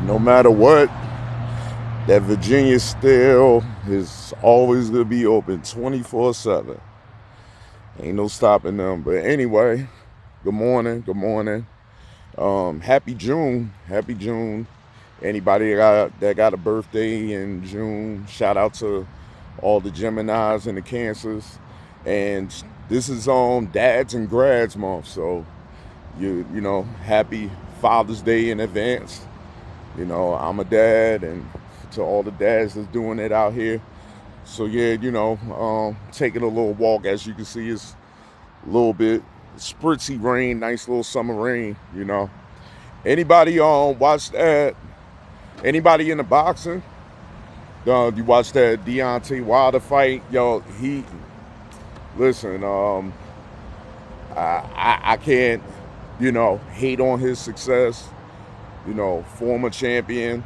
No matter what, that Virginia still is always going to be open 24/7. Ain't no stopping them. But anyway, good morning. Good morning. Happy June. Happy June. Anybody that got a birthday in June, shout out to all the Geminis and the Cancers. And this is Dads and Grads Month, so happy Father's Day in advance. I'm a dad, and to all the dads that's doing it out here. So yeah, taking a little walk. As you can see, it's a little bit spritzy rain, nice little summer rain. Anybody watch that? Anybody in the boxing? You watch that Deontay Wilder fight? Yo, he listen. I can't hate on his success. Former champion.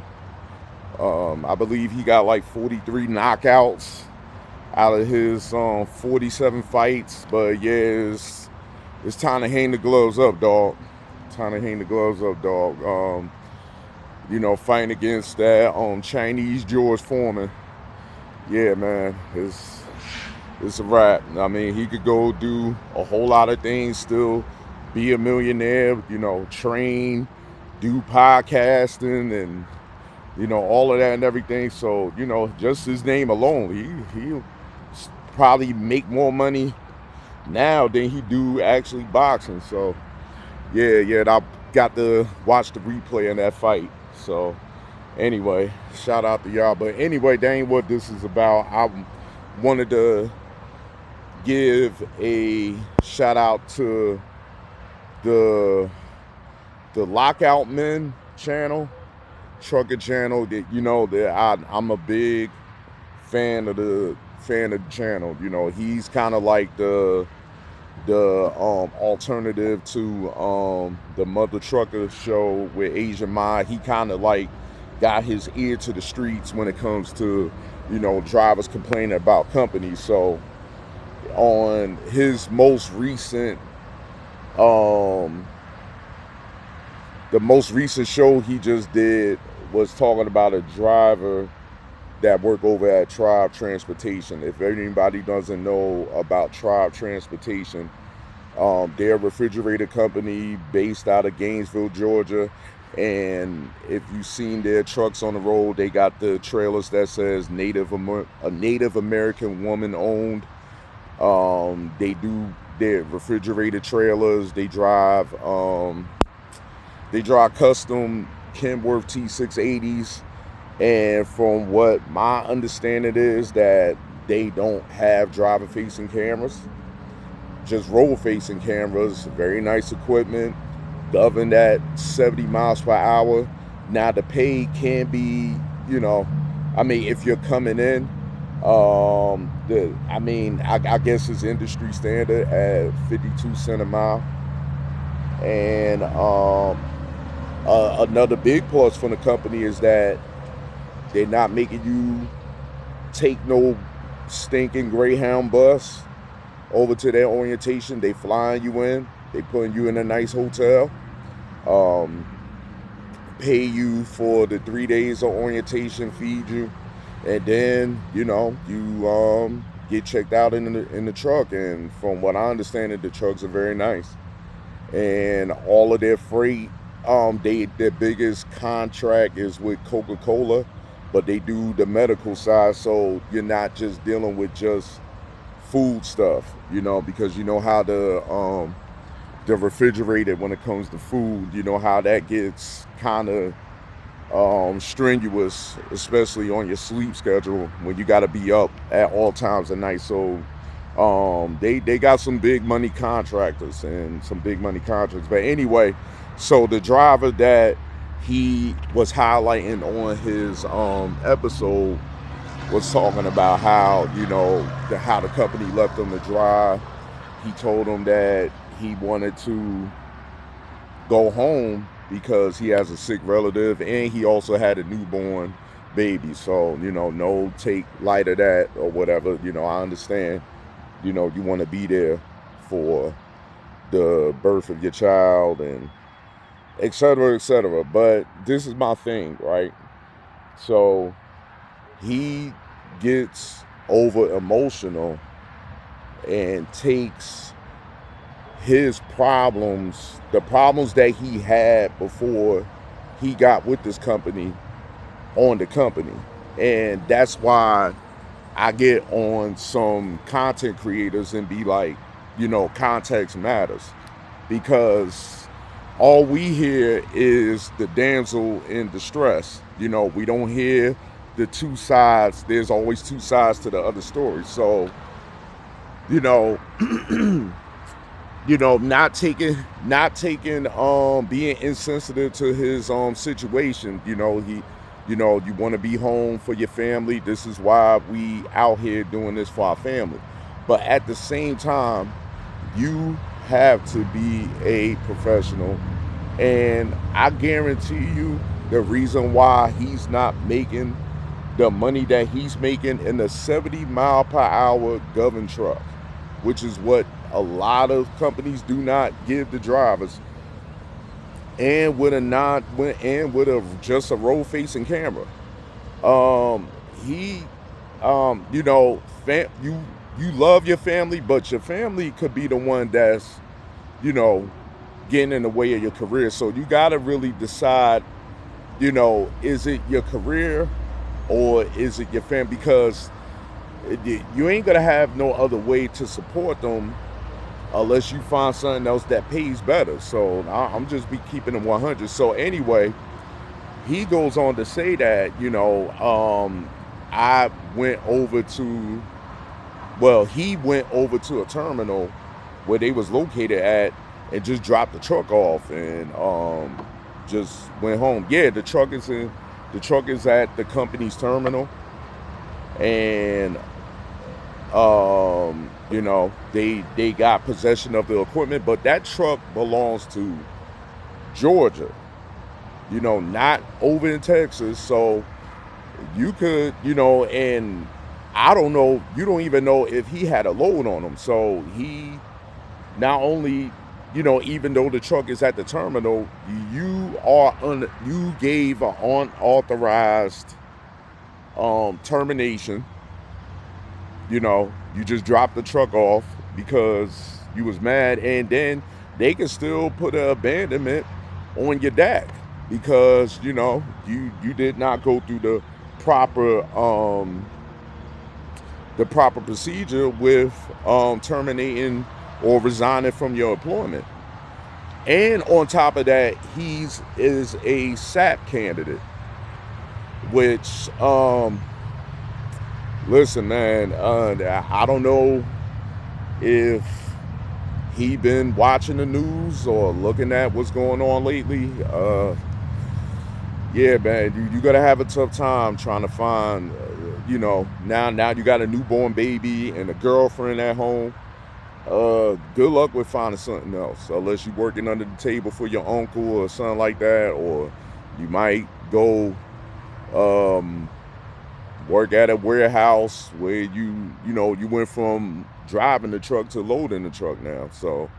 I believe he got like 43 knockouts out of his 47 fights. But yeah, it's time to hang the gloves up, dog. Time to hang the gloves up, dog. Fighting against that Chinese George Foreman. Yeah, man, it's a wrap. I mean, he could go do a whole lot of things, still be a millionaire. Train, do podcasting, and all of that and everything. So, just his name alone, he'll probably make more money now than he do actually boxing. So, yeah, I got to watch the replay in that fight. So, anyway, shout out to y'all. But anyway, that ain't what this is about. I wanted to give a shout out to the Lockout Men channel. Trucker channel. That I'm a big fan of the channel. He's kind of like the alternative to the Mother Trucker show with Asian Mai. He kind of like got his ear to the streets when it comes to drivers complaining about companies. So on his most recent the most recent show he just did was talking about a driver that worked over at Tribe Transportation. If anybody doesn't know about Tribe Transportation, they're a refrigerator company based out of Gainesville, Georgia. And if you've seen their trucks on the road, they got the trailers that says a Native American woman owned. They do their refrigerated trailers. They drive custom Kenworth T680s, and from what my understanding is that they don't have driver-facing cameras, just road-facing cameras. Very nice equipment, governed at 70 miles per hour. Now the pay can be, if you're coming in, I guess it's industry standard at 52 cents a mile. And another big plus from the company is that they're not making you take no stinking Greyhound bus over to their orientation. They flying you in. They putting you in a nice hotel. Pay you for the 3 days of orientation, feed you, and then you get checked out in the truck. And from what I understand, the trucks are very nice, and all of their freight. Their biggest contract is with Coca-Cola, but they do the medical side, so you're not just dealing with just food stuff, because how the refrigerated when it comes to food, how that gets kind of strenuous, especially on your sleep schedule when you got to be up at all times of night. So they got some big money contractors and some big money contracts. But anyway, so the driver that he was highlighting on his episode was talking about how how the company left him to dry. He told him that he wanted to go home because he has a sick relative, and he also had a newborn baby. So no take light of that or whatever. I understand. You want to be there for the birth of your child and etc., etc. But this is my thing, right? So he gets over emotional and takes his problems, the problems that he had before he got with this company, on the company. And that's why I get on some content creators and be like, context matters. Because all we hear is the damsel in distress. We don't hear the two sides. There's always two sides to the other story. So, you know, being insensitive to his situation. You want to be home for your family. This is why we out here doing this for our family. But at the same time, you have to be a professional, and I guarantee you the reason why he's not making the money that he's making in the 70-mile-per-hour governed truck, which is what a lot of companies do not give the drivers, and with just a road facing camera. He you love your family, but your family could be the one that's, you know, getting in the way of your career. So you gotta really decide, is it your career or is it your family? Because you ain't gonna have no other way to support them unless you find something else that pays better. So I'm just be keeping them 100. So anyway, he goes on to say that, I went over to, he went over to a terminal where they was located at and just dropped the truck off and just went home. Yeah, the truck is at the company's terminal, and they got possession of the equipment, but that truck belongs to Georgia, not over in Texas. So you could, and I don't know, you don't even know if he had a load on him. So he not only, even though the truck is at the terminal, you gave an unauthorized termination. You just dropped the truck off because you was mad, and then they can still put an abandonment on your DAC because you did not go through the proper procedure with terminating or resigning from your employment. And on top of that, is a SAP candidate, which listen, man, I don't know if he been watching the news or looking at what's going on lately. Yeah, man, you gotta have a tough time trying to find, now you got a newborn baby and a girlfriend at home. Good luck with finding something else, unless you're working under the table for your uncle or something like that, or you might go work at a warehouse where you went from driving the truck to loading the truck now. So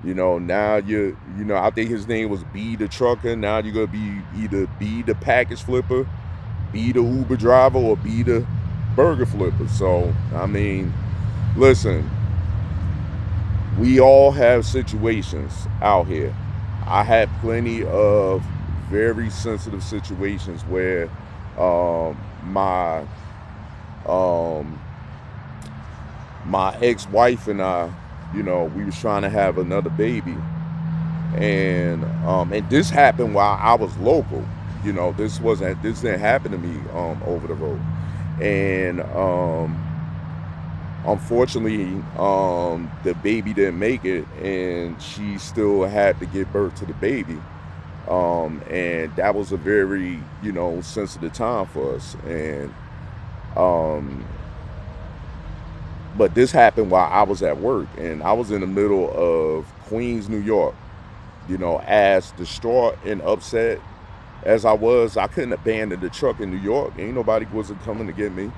now I think his name was B the trucker. Now you're gonna be either B the package flipper, B the Uber driver, or B the burger flipper. So I mean, listen, we all have situations out here. I had plenty of very sensitive situations where my ex-wife and I, we was trying to have another baby, and this happened while I was local. This didn't happen to me over the road, and unfortunately, the baby didn't make it, and she still had to give birth to the baby. And that was a very, sensitive time for us. And, but this happened while I was at work, and I was in the middle of Queens, New York. As distraught and upset as I couldn't abandon the truck in New York. Ain't nobody wasn't coming to get me.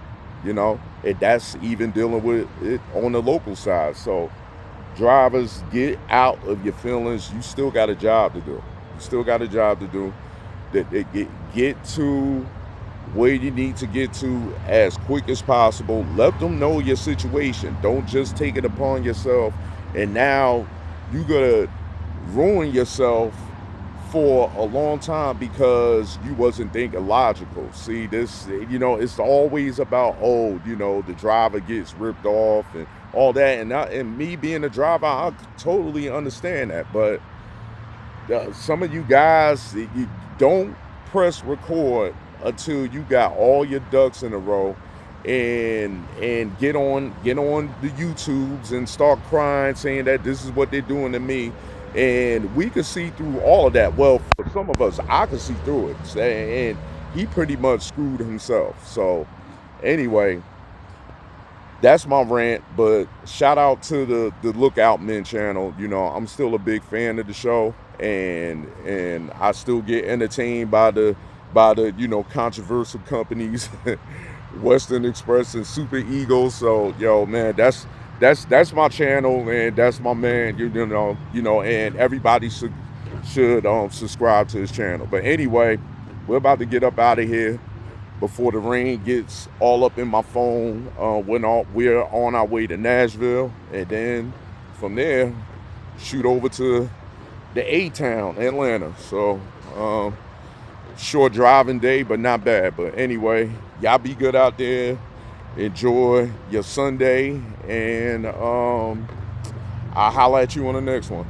And that's even dealing with it on the local side. So drivers, get out of your feelings. You still got a job to do. You still got a job to do. That get to where you need to get to as quick as possible. Let them know your situation. Don't just take it upon yourself. And now you gotta ruin yourself for a long time because you wasn't thinking logical. See, this, it's always about, oh, the driver gets ripped off and all that. And me being a driver, I totally understand that. But some of you guys, you don't press record until you got all your ducks in a row, and get on the YouTubes and start crying, saying that this is what they're doing to me. And we can see through all of that. Well, for some of us, I can see through it. And he pretty much screwed himself. So anyway, that's my rant. But shout out to the Lookout Men channel. I'm still a big fan of the show, and I still get entertained by the controversial companies, Western Express and Super Eagles. So yo, man, that's my channel, and that's my man. And everybody should subscribe to his channel. But anyway, we're about to get up out of here before the rain gets all up in my phone. We're on our way to Nashville, and then from there, shoot over to the A-Town, Atlanta. So, short driving day, but not bad. But anyway, y'all be good out there. Enjoy your Sunday, and I'll holler at you on the next one.